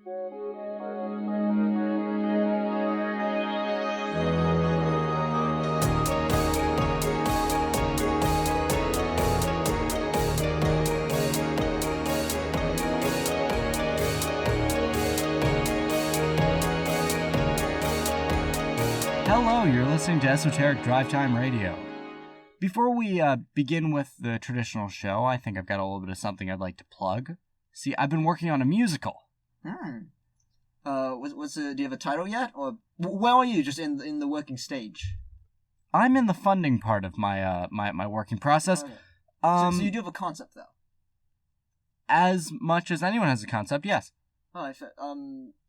Hello, you're listening to Esoteric Drive Time Radio. Before we begin with the traditional show, I think I've got a little bit of something I'd like to plug. See, I've been working on a musical. Do you have a title yet? Or where are you, just in the working stage? I'm in the funding part of my my working process. Oh, yeah. So you do have a concept, though? As much as anyone has a concept, yes. Oh,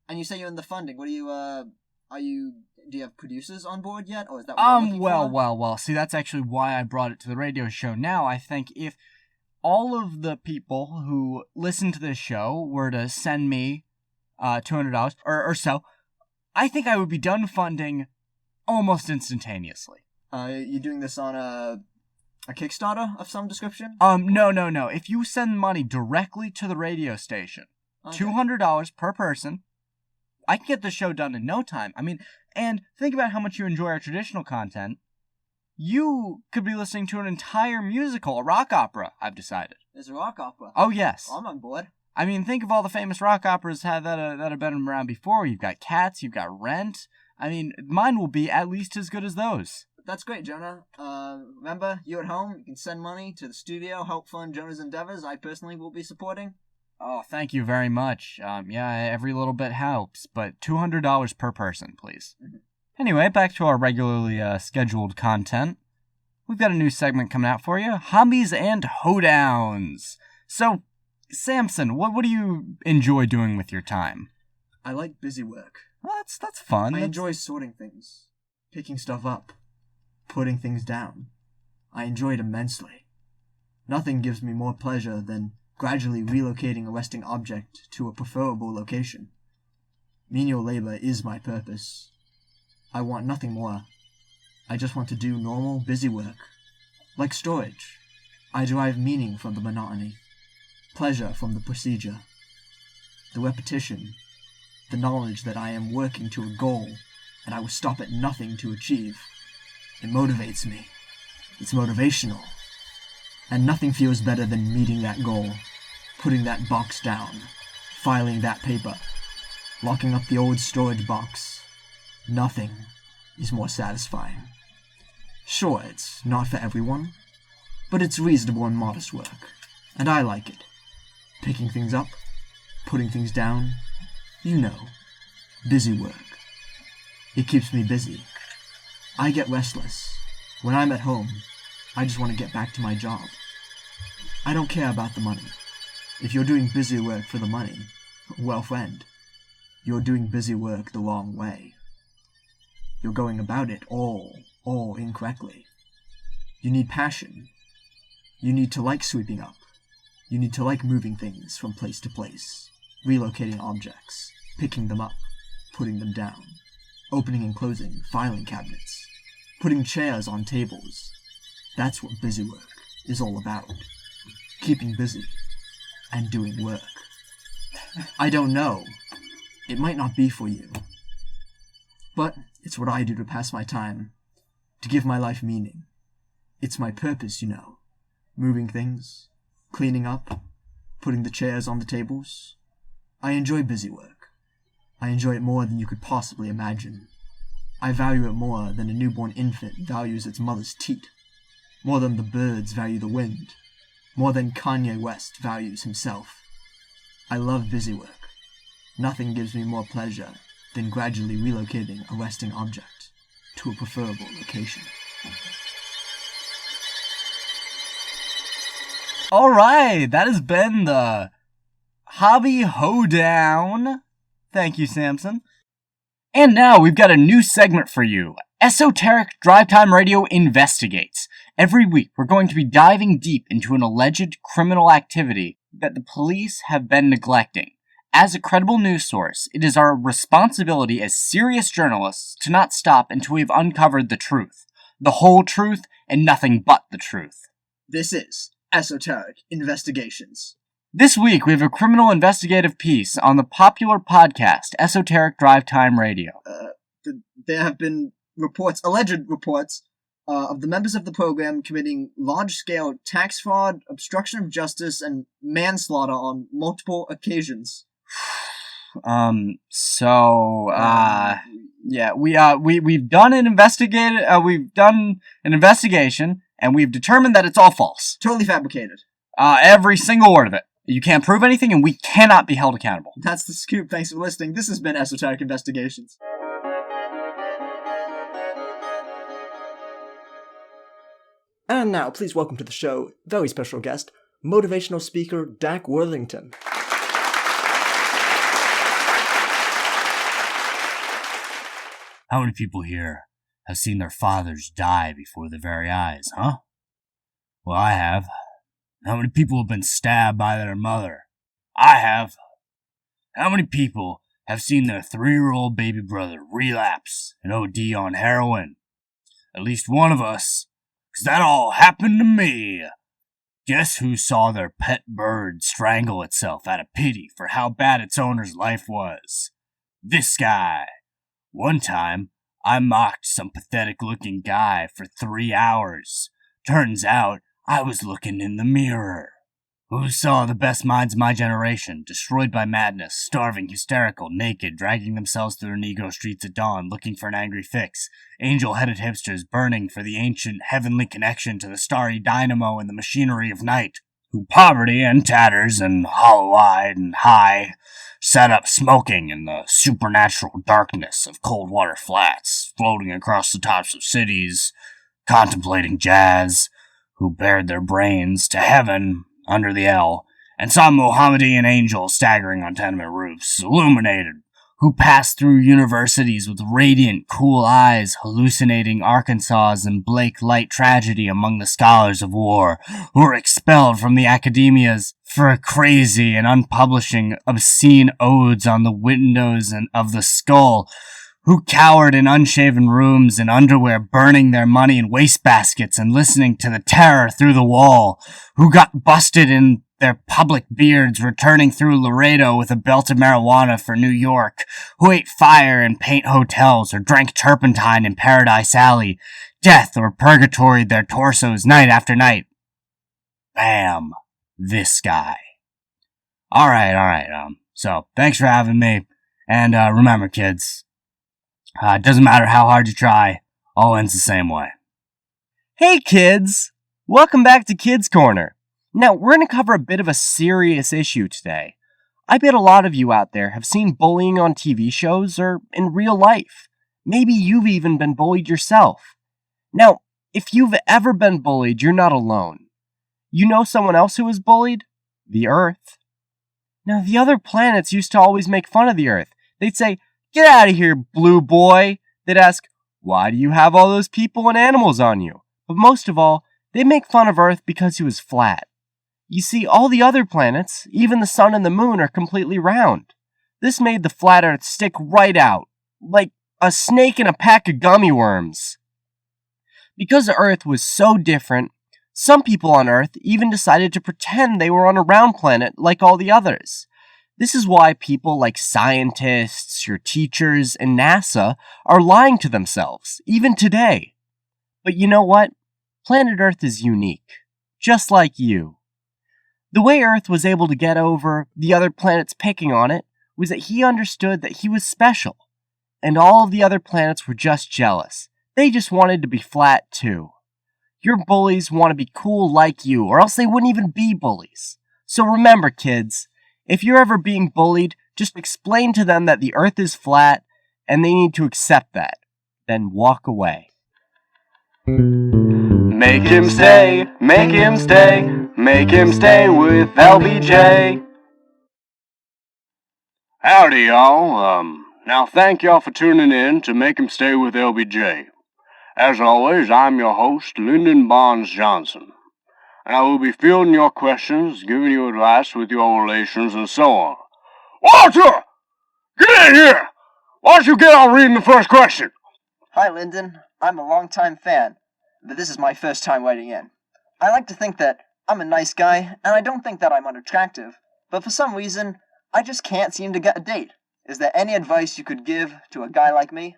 and you say you're in the funding. What do you have producers on board yet, or is that what you're looking for? Well. See, that's actually why I brought it to the radio show now. I think if all of the people who listen to this show were to send me $200 or so, I think I would be done funding almost instantaneously. You doing this on a Kickstarter of some description? No. If you send money directly to the radio station, okay. $200 per person, I can get the show done in no time. I mean, and think about how much you enjoy our traditional content. You could be listening to an entire musical, a rock opera, I've decided. There's a rock opera? Oh, yes. I'm on board. I mean, think of all the famous rock operas that have been around before. You've got Cats, you've got Rent. I mean, mine will be at least as good as those. That's great, Jonah. Remember, you at home, you can send money to the studio, help fund Jonah's endeavors. I personally will be supporting. Oh, thank you very much. Yeah, every little bit helps, but $200 per person, please. Mm-hmm. Anyway, back to our regularly scheduled content. We've got a new segment coming out for you, Hobbies and Hoedowns. So, Samson, what do you enjoy doing with your time? I like busy work. Well, that's fun. I enjoy sorting things, picking stuff up, putting things down. I enjoy it immensely. Nothing gives me more pleasure than gradually relocating a resting object to a preferable location. Menial labor is my purpose. I want nothing more. I just want to do normal, busy work. Like storage, I derive meaning from the monotony, pleasure from the procedure, the repetition, the knowledge that I am working to a goal and I will stop at nothing to achieve. It motivates me. It's motivational. And nothing feels better than meeting that goal, putting that box down, filing that paper, locking up the old storage box. Nothing is more satisfying. Sure, it's not for everyone, but it's reasonable and modest work, and I like it. Picking things up, putting things down, you know, busy work. It keeps me busy. I get restless. When I'm at home, I just want to get back to my job. I don't care about the money. If you're doing busy work for the money, well, friend, you're doing busy work the wrong way. You're going about it all incorrectly. You need passion. You need to like sweeping up. You need to like moving things from place to place, relocating objects, picking them up, putting them down, opening and closing filing cabinets, putting chairs on tables. That's what busy work is all about. Keeping busy and doing work. I don't know. It might not be for you. But it's what I do to pass my time, to give my life meaning. It's my purpose, you know. Moving things, cleaning up, putting the chairs on the tables. I enjoy busy work. I enjoy it more than you could possibly imagine. I value it more than a newborn infant values its mother's teat. More than the birds value the wind. More than Kanye West values himself. I love busy work. Nothing gives me more pleasure than gradually relocating a resting object to a preferable location. All right, that has been the Hobby Hoedown. Thank you, Samson. And now we've got a new segment for you. Esoteric Drive Time Radio Investigates. Every week, we're going to be diving deep into an alleged criminal activity that the police have been neglecting. As a credible news source, it is our responsibility as serious journalists to not stop until we've uncovered the truth. The whole truth and nothing but the truth. This is Esoteric Investigations. This week, we have a criminal investigative piece on the popular podcast, Esoteric Drive Time Radio. There have been alleged reports, of the members of the program committing large-scale tax fraud, obstruction of justice, and manslaughter on multiple occasions. We've done an investigation, and we've determined that it's all false. Totally fabricated. Every single word of it. You can't prove anything, and we cannot be held accountable. That's the scoop. Thanks for listening. This has been Esoteric Investigations. And now, please welcome to the show, very special guest, motivational speaker Dak Worthington. How many people here have seen their fathers die before their very eyes, huh? Well, I have. How many people have been stabbed by their mother? I have. How many people have seen their 3-year-old baby brother relapse and OD on heroin? At least one of us. 'Cause that all happened to me. Guess who saw their pet bird strangle itself out of pity for how bad its owner's life was? This guy. One time, I mocked some pathetic-looking guy for 3 hours. Turns out, I was looking in the mirror. Who saw the best minds of my generation, destroyed by madness, starving, hysterical, naked, dragging themselves through the Negro streets at dawn, looking for an angry fix, angel-headed hipsters burning for the ancient heavenly connection to the starry dynamo and the machinery of night, who poverty and tatters and hollow-eyed and high sat up smoking in the supernatural darkness of cold water flats, floating across the tops of cities, contemplating jazz, who bared their brains to heaven under the L, and saw Mohammedan angels staggering on tenement roofs, illuminated, who passed through universities with radiant, cool eyes, hallucinating Arkansas and Blake light tragedy among the scholars of war, who were expelled from the academias for crazy and unpublishing obscene odes on the windows of the skull, who cowered in unshaven rooms in underwear, burning their money in wastebaskets and listening to the terror through the wall, who got busted in their public beards returning through Laredo with a belt of marijuana for New York, who ate fire in paint hotels or drank turpentine in Paradise Alley, death or purgatory their torsos night after night. Bam. This guy. Alright, so thanks for having me, and remember kids, it doesn't matter how hard you try, all ends the same way. Hey kids! Welcome back to Kids Corner. Now, we're going to cover a bit of a serious issue today. I bet a lot of you out there have seen bullying on TV shows or in real life. Maybe you've even been bullied yourself. Now, if you've ever been bullied, you're not alone. You know someone else who was bullied? The Earth. Now, the other planets used to always make fun of the Earth. They'd say, "Get out of here, blue boy." They'd ask, "Why do you have all those people and animals on you?" But most of all, they'd make fun of Earth because he was flat. You see, all the other planets, even the sun and the moon, are completely round. This made the flat Earth stick right out, like a snake in a pack of gummy worms. Because the Earth was so different, some people on Earth even decided to pretend they were on a round planet like all the others. This is why people like scientists, your teachers, and NASA are lying to themselves, even today. But you know what? Planet Earth is unique, just like you. The way Earth was able to get over the other planets picking on it was that he understood that he was special, and all of the other planets were just jealous. They just wanted to be flat too. Your bullies want to be cool like you, or else they wouldn't even be bullies. So remember, kids, if you're ever being bullied, just explain to them that the Earth is flat, and they need to accept that. Then walk away. Make him stay, make him stay, make him stay with LBJ. Howdy, y'all. Now thank y'all for tuning in to Make Him Stay with LBJ. As always, I'm your host, Lyndon Barnes Johnson, and I will be fielding your questions, giving you advice with your relations, and so on. Walter! Get in here! Why don't you get on reading the first question? Hi, Lyndon. I'm a longtime fan, but this is my first time writing in. I like to think that I'm a nice guy, and I don't think that I'm unattractive, but for some reason, I just can't seem to get a date. Is there any advice you could give to a guy like me?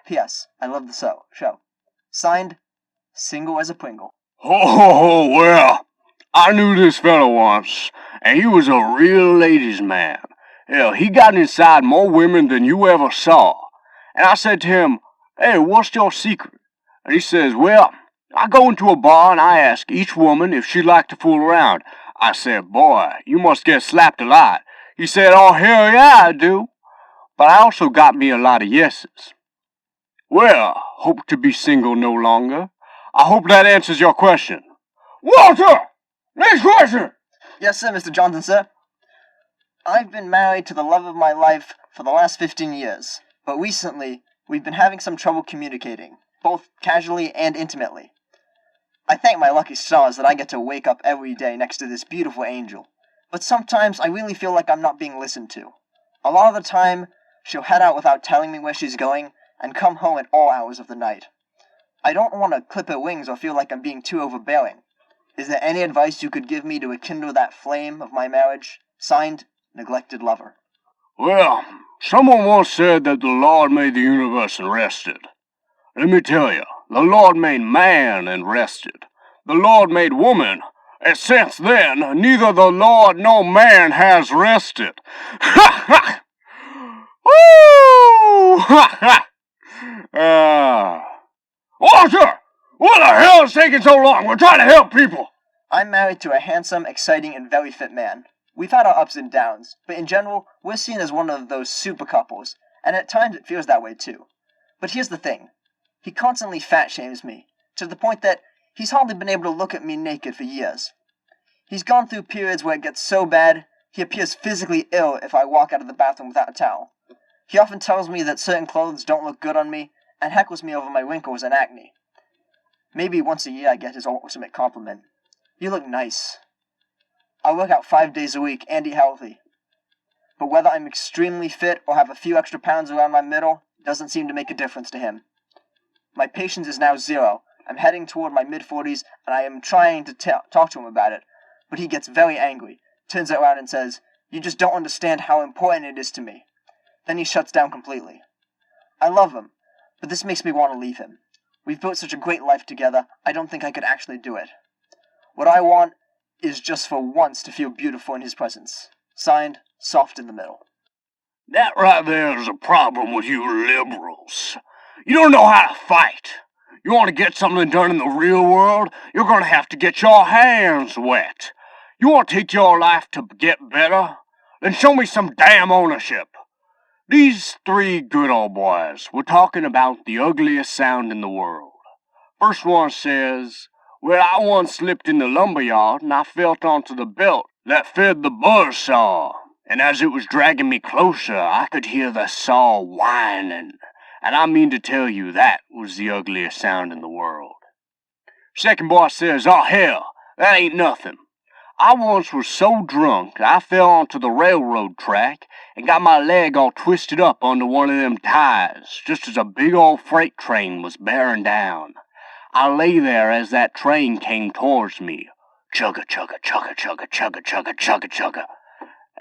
P.S. I love the show. Signed, Single as a Pringle. Oh, well, I knew this fellow once, and he was a real ladies' man. Hell, he got inside more women than you ever saw. And I said to him, "Hey, what's your secret?" And he says, "Well, I go into a bar and I ask each woman if she'd like to fool around." I said, "Boy, you must get slapped a lot." He said, "Oh, hell yeah, I do. But I also got me a lot of yeses." Well, hope to be single no longer. I hope that answers your question. Walter! Next question! Yes, sir, Mr. Johnson, sir. I've been married to the love of my life for the last 15 years, but recently we've been having some trouble communicating, both casually and intimately. I thank my lucky stars that I get to wake up every day next to this beautiful angel, but sometimes I really feel like I'm not being listened to. A lot of the time, she'll head out without telling me where she's going, and come home at all hours of the night. I don't want to clip her wings or feel like I'm being too overbearing. Is there any advice you could give me to rekindle that flame of my marriage? Signed, Neglected Lover. Well, someone once said that the Lord made the universe and rested. Let me tell you, the Lord made man and rested. The Lord made woman, and since then, neither the Lord nor man has rested. Ha ha! Woo! Ha ha! Walter! What the hell is taking so long? We're trying to help people. I'm married to a handsome, exciting, and very fit man. We've had our ups and downs, but in general, we're seen as one of those super couples, and at times it feels that way too. But here's the thing. He constantly fat shames me, to the point that he's hardly been able to look at me naked for years. He's gone through periods where it gets so bad, he appears physically ill if I walk out of the bathroom without a towel. He often tells me that certain clothes don't look good on me, and heckles me over my wrinkles and acne. Maybe once a year I get his ultimate compliment. "You look nice." I work out 5 days a week and eat healthy. But whether I'm extremely fit or have a few extra pounds around my middle doesn't seem to make a difference to him. My patience is now 0. I'm heading toward my mid-40s, and I am trying to talk to him about it. But he gets very angry, turns it around and says, "You just don't understand how important it is to me." Then he shuts down completely. I love him, but this makes me want to leave him. We've built such a great life together, I don't think I could actually do it. What I want is just for once to feel beautiful in his presence. Signed, Soft in the Middle. That right there is a problem with you liberals. You don't know how to fight. You want to get something done in the real world, you're going to have to get your hands wet. You want to take your life to get better? Then show me some damn ownership. These 3 good old boys were talking about the ugliest sound in the world. First one says, "Well, I once slipped in the lumberyard and I felt onto the belt that fed the buzzsaw. And as it was dragging me closer, I could hear the saw whining. And I mean to tell you, that was the ugliest sound in the world." Second boy says, "Oh, hell, that ain't nothing. I once was so drunk I fell onto the railroad track and got my leg all twisted up onto one of them ties, just as a big old freight train was bearing down. I lay there as that train came towards me. Chugga, chugga, chugga, chugga, chugga, chugga, chugga, chugga.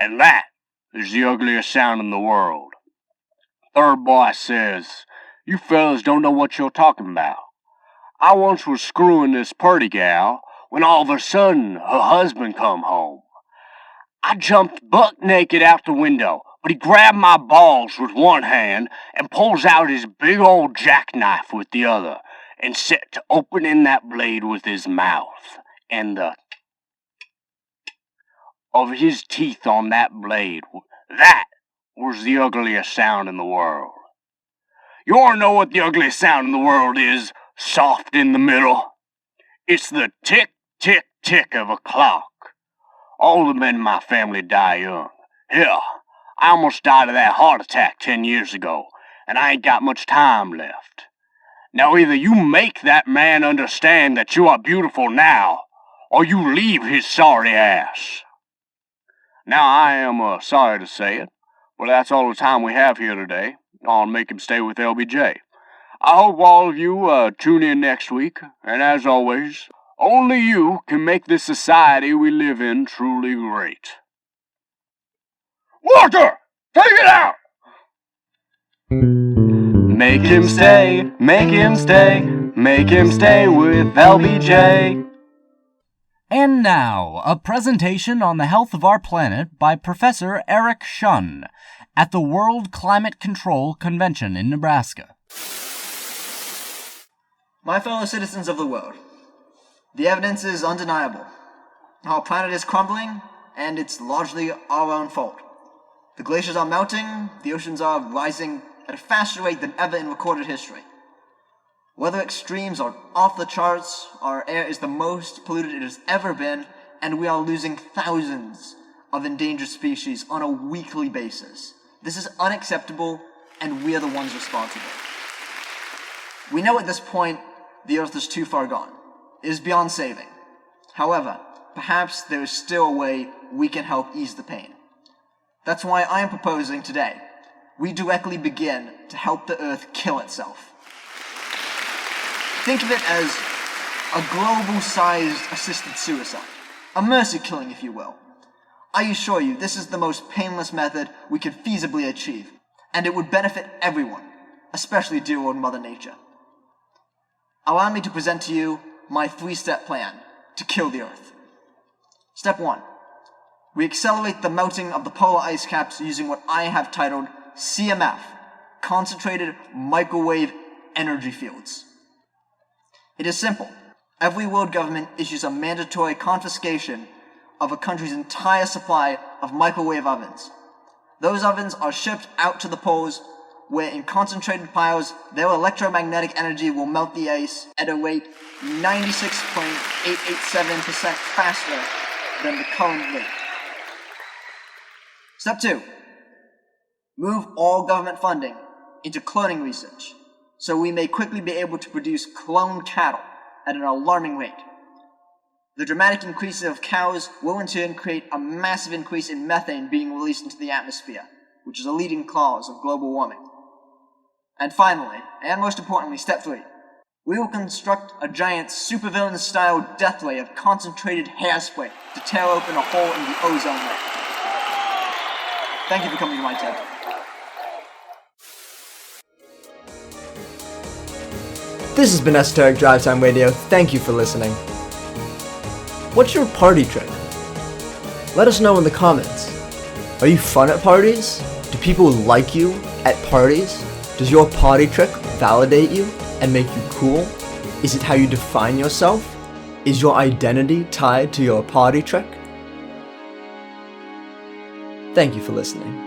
And that is the ugliest sound in the world." Third boy says, "You fellas don't know what you're talking about. I once was screwing this purty gal when all of a sudden her husband come home. I jumped buck naked out the window, but he grabbed my balls with one hand and pulls out his big old jackknife with the other and set to opening that blade with his mouth, and the of his teeth on that blade. That was the ugliest sound in the world. You want to know what the ugliest sound in the world is? Soft in the middle. It's the tick, tick, tick of a clock. All the men in my family die young. Hell, I almost died of that heart attack 10 years ago, and I ain't got much time left. Now either you make that man understand that you are beautiful now, or you leave his sorry ass." Now I am sorry to say it, but that's all the time we have here today on Make Him Stay with LBJ. I hope all of you tune in next week, and as always, only you can make this society we live in truly great. Water! Take it out! Make him stay, make him stay, make him stay with LBJ. And now, a presentation on the health of our planet by Professor Eric Shun at the World Climate Control Convention in Nebraska. My fellow citizens of the world, the evidence is undeniable. Our planet is crumbling, and it's largely our own fault. The glaciers are melting, the oceans are rising at a faster rate than ever in recorded history. Weather extremes are off the charts, our air is the most polluted it has ever been, and we are losing thousands of endangered species on a weekly basis. This is unacceptable, and we are the ones responsible. We know at this point the Earth is too far gone. It is beyond saving. However, perhaps there is still a way we can help ease the pain. That's why I am proposing today we directly begin to help the Earth kill itself. Think of it as a global-sized assisted suicide. A mercy killing, if you will. I assure you, this is the most painless method we could feasibly achieve, and it would benefit everyone, especially dear old Mother Nature. Allow me to present to you my 3-step plan to kill the Earth. Step 1. We accelerate the melting of the polar ice caps using what I have titled CMF, Concentrated Microwave Energy Fields. It is simple. Every world government issues a mandatory confiscation of a country's entire supply of microwave ovens. Those ovens are shipped out to the poles, where in concentrated piles, their electromagnetic energy will melt the ice at a rate 96.887% faster than the current rate. Step 2. Move all government funding into cloning research, so we may quickly be able to produce cloned cattle at an alarming rate. The dramatic increase of cows will in turn create a massive increase in methane being released into the atmosphere, which is a leading cause of global warming. And finally, and most importantly, step 3, we will construct a giant supervillain-style death ray of concentrated hairspray to tear open a hole in the ozone layer. Thank you for coming to my TED. This has been Esoteric Drive Time Radio. Thank you for listening. What's your party trick? Let us know in the comments. Are you fun at parties? Do people like you at parties? Does your party trick validate you and make you cool? Is it how you define yourself? Is your identity tied to your party trick? Thank you for listening.